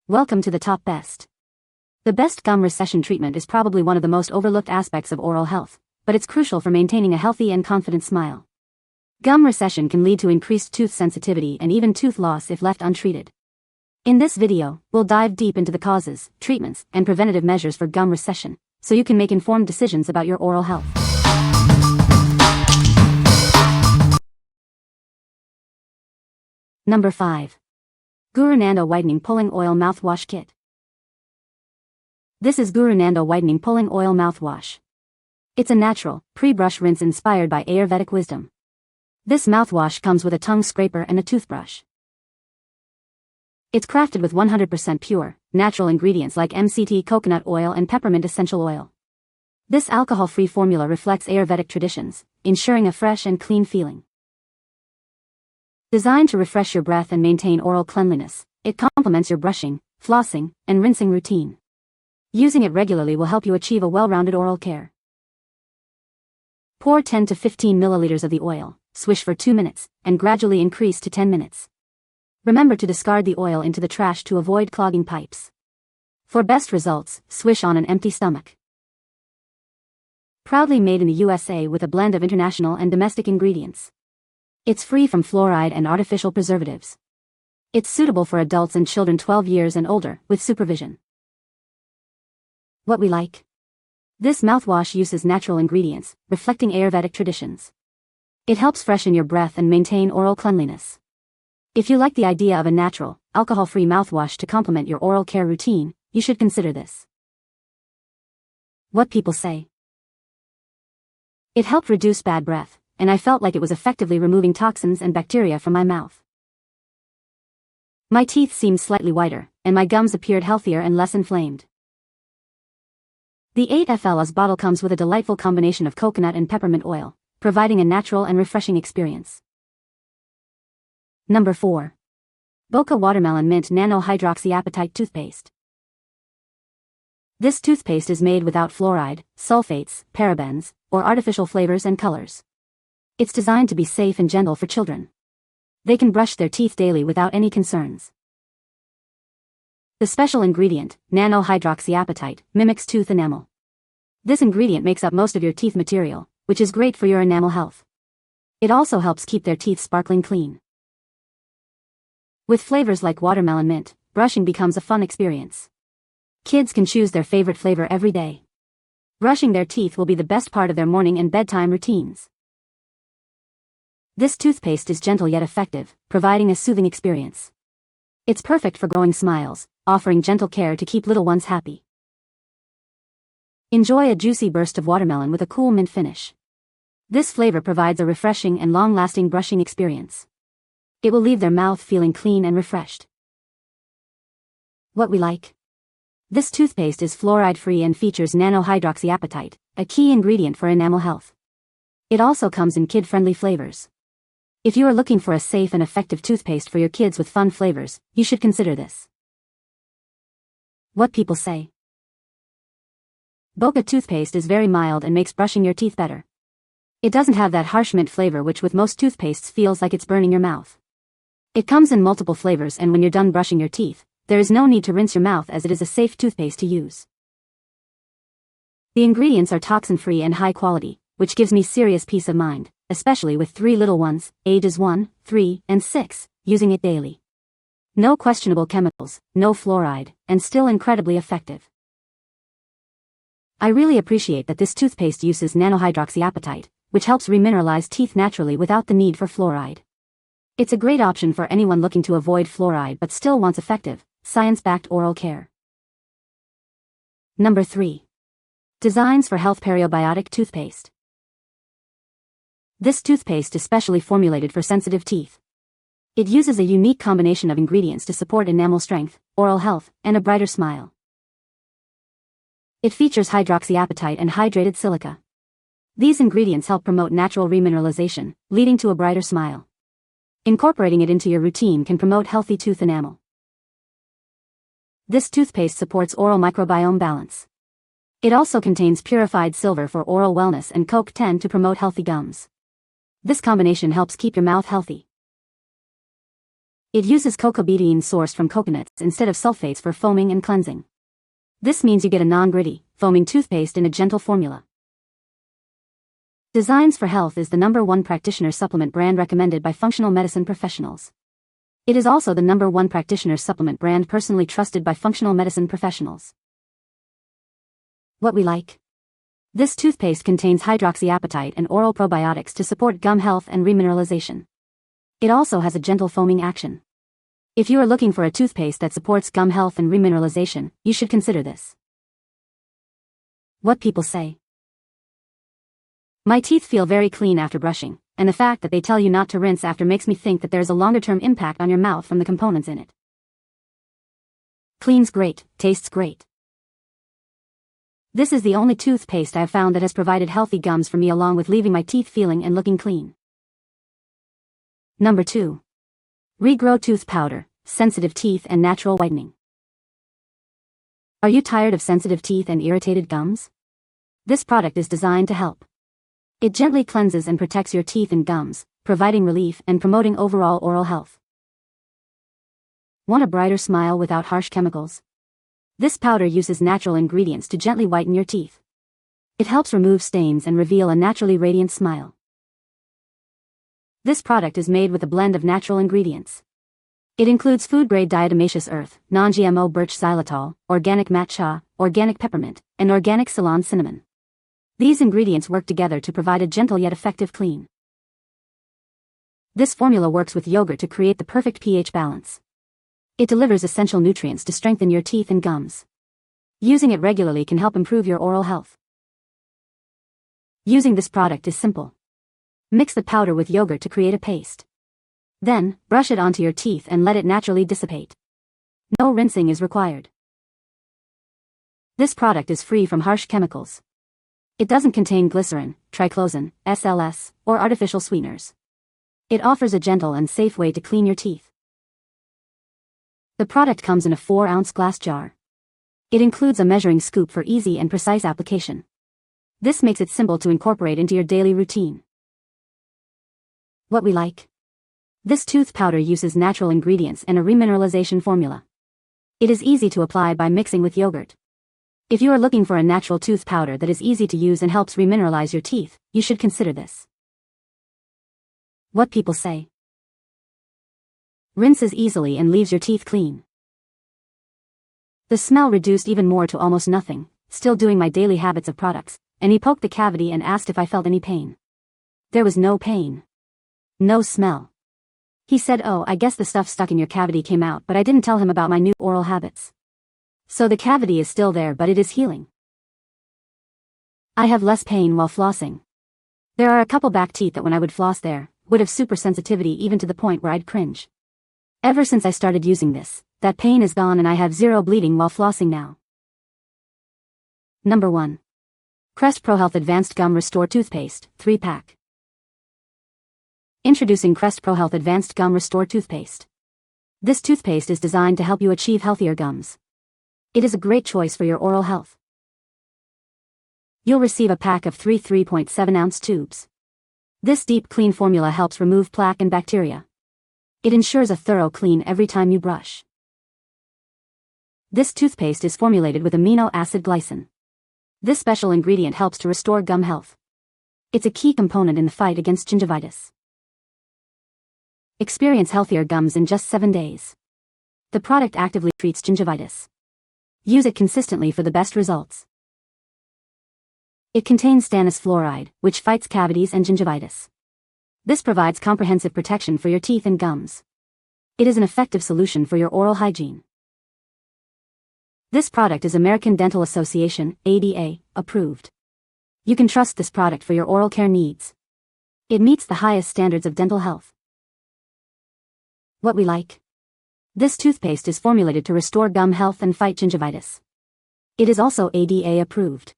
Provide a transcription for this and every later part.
Welcome to the top best. The best gum recession treatment is probably one of the most overlooked aspects of oral health, but it's crucial for maintaining a healthy and confident smile. Gum recession can lead to increased tooth sensitivity and even tooth loss if left untreated. In this video, we'll dive deep into the causes, treatments, and preventative measures for gum recession, so you can make informed decisions about your oral health. Number 5. GuruNanda Whitening Pulling Oil Mouthwash Kit. This is GuruNanda Whitening Pulling Oil Mouthwash. It's a natural, pre-brush rinse inspired by Ayurvedic wisdom. This mouthwash comes with a tongue scraper and a toothbrush. It's crafted with 100% pure, natural ingredients like MCT coconut oil and peppermint essential oil. This alcohol-free formula reflects Ayurvedic traditions, ensuring a fresh and clean feeling. Designed to refresh your breath and maintain oral cleanliness, it complements your brushing, flossing, and rinsing routine. Using it regularly will help you achieve a well-rounded oral care. Pour 10 to 15 milliliters of the oil, swish for 2 minutes, and gradually increase to 10 minutes. Remember to discard the oil into the trash to avoid clogging pipes. For best results, swish on an empty stomach. Proudly made in the USA with a blend of international and domestic ingredients. It's free from fluoride and artificial preservatives. It's suitable for adults and children 12 years and older, with supervision. What we like. This mouthwash uses natural ingredients, reflecting Ayurvedic traditions. It helps freshen your breath and maintain oral cleanliness. If you like the idea of a natural, alcohol-free mouthwash to complement your oral care routine, you should consider this. What people say. It helped reduce bad breath, and I felt like it was effectively removing toxins and bacteria from my mouth. My teeth seemed slightly whiter, and my gums appeared healthier and less inflamed. The 8 FLS bottle comes with a delightful combination of coconut and peppermint oil, providing a natural and refreshing experience. Number 4. Boka Watermelon Mint Nano Hydroxyapatite Toothpaste. This toothpaste is made without fluoride, sulfates, parabens, or artificial flavors and colors. It's designed to be safe and gentle for children. They can brush their teeth daily without any concerns. The special ingredient, Nano Hydroxyapatite, mimics tooth enamel. This ingredient makes up most of your teeth material, which is great for your enamel health. It also helps keep their teeth sparkling clean. With flavors like watermelon mint, brushing becomes a fun experience. Kids can choose their favorite flavor every day. Brushing their teeth will be the best part of their morning and bedtime routines. This toothpaste is gentle yet effective, providing a soothing experience. It's perfect for growing smiles, offering gentle care to keep little ones happy. Enjoy a juicy burst of watermelon with a cool mint finish. This flavor provides a refreshing and long-lasting brushing experience. It will leave their mouth feeling clean and refreshed. What we like. This toothpaste is fluoride-free and features nano hydroxyapatite, a key ingredient for enamel health. It also comes in kid-friendly flavors. If you are looking for a safe and effective toothpaste for your kids with fun flavors, you should consider this. What people say. Boka toothpaste is very mild and makes brushing your teeth better. It doesn't have that harsh mint flavor which with most toothpastes feels like it's burning your mouth. It comes in multiple flavors, and when you're done brushing your teeth, there is no need to rinse your mouth as it is a safe toothpaste to use. The ingredients are toxin-free and high quality, which gives me serious peace of mind, especially with 3 little ones, ages 1, 3, and 6, using it daily. No questionable chemicals, no fluoride, and still incredibly effective. I really appreciate that this toothpaste uses nanohydroxyapatite, which helps remineralize teeth naturally without the need for fluoride. It's a great option for anyone looking to avoid fluoride but still wants effective, science-backed oral care. Number 3. Designs for Health Periobiotic Toothpaste. This toothpaste is specially formulated for sensitive teeth. It uses a unique combination of ingredients to support enamel strength, oral health, and a brighter smile. It features hydroxyapatite and hydrated silica. These ingredients help promote natural remineralization, leading to a brighter smile. Incorporating it into your routine can promote healthy tooth enamel. This toothpaste supports oral microbiome balance. It also contains purified silver for oral wellness and CoQ10 to promote healthy gums. This combination helps keep your mouth healthy. It uses cocoa betaine sourced from coconuts instead of sulfates for foaming and cleansing. This means you get a non-gritty, foaming toothpaste in a gentle formula. Designs for Health is the #1 practitioner supplement brand recommended by functional medicine professionals. It is also the #1 practitioner supplement brand personally trusted by functional medicine professionals. What we like. This toothpaste contains hydroxyapatite and oral probiotics to support gum health and remineralization. It also has a gentle foaming action. If you are looking for a toothpaste that supports gum health and remineralization, you should consider this. What people say. My teeth feel very clean after brushing, and the fact that they tell you not to rinse after makes me think that there is a longer-term impact on your mouth from the components in it. Cleans great, tastes great. This is the only toothpaste I have found that has provided healthy gums for me along with leaving my teeth feeling and looking clean. Number 2. REGROW Tooth Powder, Sensitive Teeth and Natural Whitening. Are you tired of sensitive teeth and irritated gums? This product is designed to help. It gently cleanses and protects your teeth and gums, providing relief and promoting overall oral health. Want a brighter smile without harsh chemicals? This powder uses natural ingredients to gently whiten your teeth. It helps remove stains and reveal a naturally radiant smile. This product is made with a blend of natural ingredients. It includes food-grade diatomaceous earth, non-GMO birch xylitol, organic matcha, organic peppermint, and organic Ceylon cinnamon. These ingredients work together to provide a gentle yet effective clean. This formula works with yogurt to create the perfect pH balance. It delivers essential nutrients to strengthen your teeth and gums. Using it regularly can help improve your oral health. Using this product is simple. Mix the powder with yogurt to create a paste. Then, brush it onto your teeth and let it naturally dissipate. No rinsing is required. This product is free from harsh chemicals. It doesn't contain glycerin, triclosan, SLS, or artificial sweeteners. It offers a gentle and safe way to clean your teeth. The product comes in a 4-ounce glass jar. It includes a measuring scoop for easy and precise application. This makes it simple to incorporate into your daily routine. What we like. This tooth powder uses natural ingredients and a remineralization formula. It is easy to apply by mixing with yogurt. If you are looking for a natural tooth powder that is easy to use and helps remineralize your teeth, you should consider this. What people say. Rinses easily and leaves your teeth clean. The smell reduced even more to almost nothing, still doing my daily habits of products, and he poked the cavity and asked if I felt any pain. There was no pain. No smell. He said, "Oh, I guess the stuff stuck in your cavity came out," but I didn't tell him about my new oral habits. So the cavity is still there, but it is healing. I have less pain while flossing. There are a couple back teeth that when I would floss there, would have super sensitivity even to the point where I'd cringe. Ever since I started using this, that pain is gone and I have zero bleeding while flossing now. Number 1. Crest ProHealth Advanced Gum Restore Toothpaste, 3-pack. Introducing Crest ProHealth Advanced Gum Restore Toothpaste. This toothpaste is designed to help you achieve healthier gums. It is a great choice for your oral health. You'll receive a pack of 3 3.7-ounce tubes. This deep clean formula helps remove plaque and bacteria. It ensures a thorough clean every time you brush. This toothpaste is formulated with amino acid glycine. This special ingredient helps to restore gum health. It's a key component in the fight against gingivitis. Experience healthier gums in just 7 days. The product actively treats gingivitis. Use it consistently for the best results. It contains stannous fluoride, which fights cavities and gingivitis. This provides comprehensive protection for your teeth and gums. It is an effective solution for your oral hygiene. This product is American Dental Association, ADA, approved. You can trust this product for your oral care needs. It meets the highest standards of dental health. What we like. This toothpaste is formulated to restore gum health and fight gingivitis. It is also ADA approved.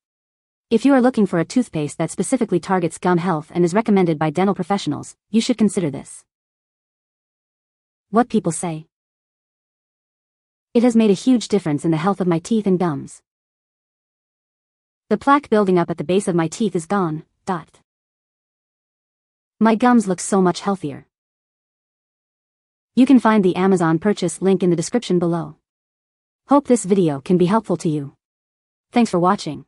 If you are looking for a toothpaste that specifically targets gum health and is recommended by dental professionals, you should consider this. What people say. It has made a huge difference in the health of my teeth and gums. The plaque building up at the base of my teeth is gone. My gums look so much healthier. You can find the Amazon purchase link in the description below. Hope this video can be helpful to you. Thanks for watching.